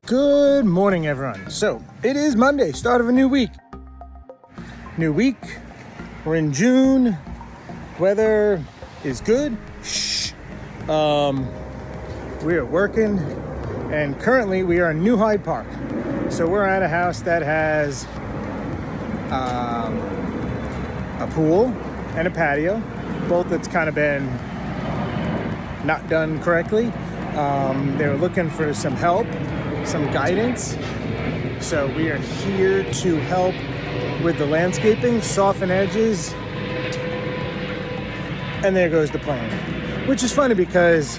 Good morning, everyone. So it is Monday, start of a new week. We're in June. Weather is good. We are working, and currently we are in New Hyde Park. So we're at a house that has a pool and a patio, both that's kind of been not done correctly. They were looking for some help, some guidance. So we are here to help with the landscaping, soften edges, and there goes the plan. Which is funny because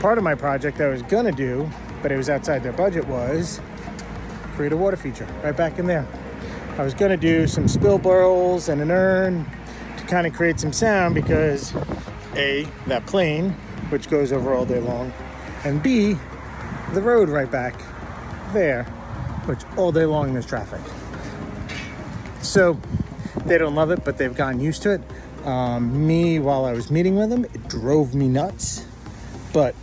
part of my project I was gonna do, but it was outside their budget, was create a water feature right back in there. I was gonna do some spill barrels and an urn to kind of create some sound because A, that plane, which goes over all day long, and B, the road right back there, which all day long there's traffic. So they don't love it, but they've gotten used to it. While I was meeting with them, it drove me nuts, but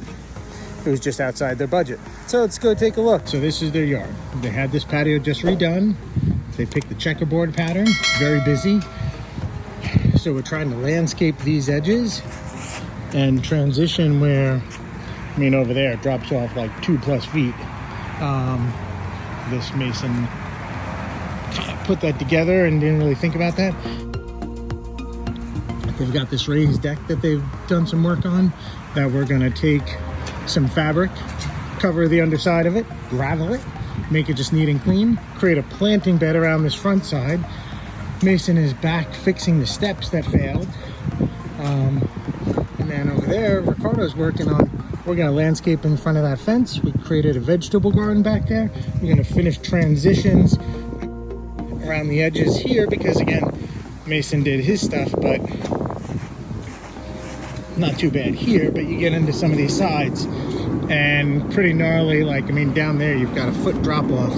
it was just outside their budget. So let's go take a look. So this is their yard. They had this patio just redone. They picked the checkerboard pattern, very busy. So we're trying to landscape these edges and transition where, over there it drops off like 2+ feet. This mason kind of put that together and didn't really think about that. They've got this raised deck that they've done some work on that we're gonna take some fabric, cover the underside of it, gravel it, make it just neat and clean, create a planting bed around this front side. Mason is back fixing the steps that failed. And then over there, Ricardo's working on, we're gonna landscape in front of that fence. We created a vegetable garden back there. We're gonna finish transitions around the edges here because again, Mason did his stuff, but not too bad here, but you get into some of these sides and pretty gnarly, down there you've got a foot drop off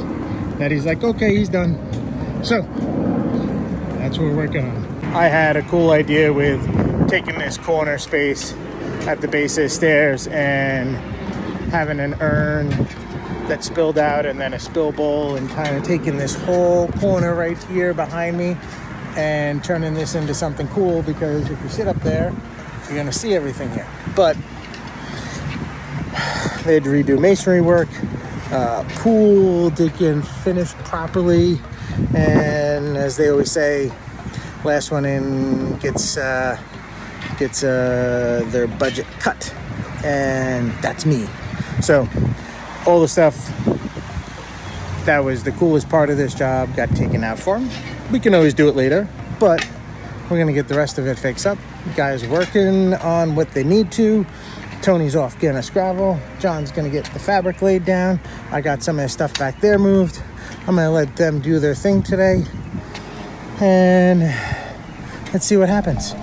that he's like, okay, he's done. So that's what we're working on. I had a cool idea with taking this corner space at the base of the stairs and having an urn that spilled out and then a spill bowl, and kind of taking this whole corner right here behind me and turning this into something cool, because if you sit up there, you're gonna see everything here. But they had to redo masonry work, pool didn't finish properly, and as they always say, last one in gets their budget cut, and that's me. So all the stuff that was the coolest part of this job got taken out for him. We can always do it later, but we're gonna get the rest of it fixed up. The guys working on what they need to. Tony's off getting us gravel. John's gonna get the fabric laid down. I got some of the stuff back there moved. I'm gonna let them do their thing today, and let's see what happens.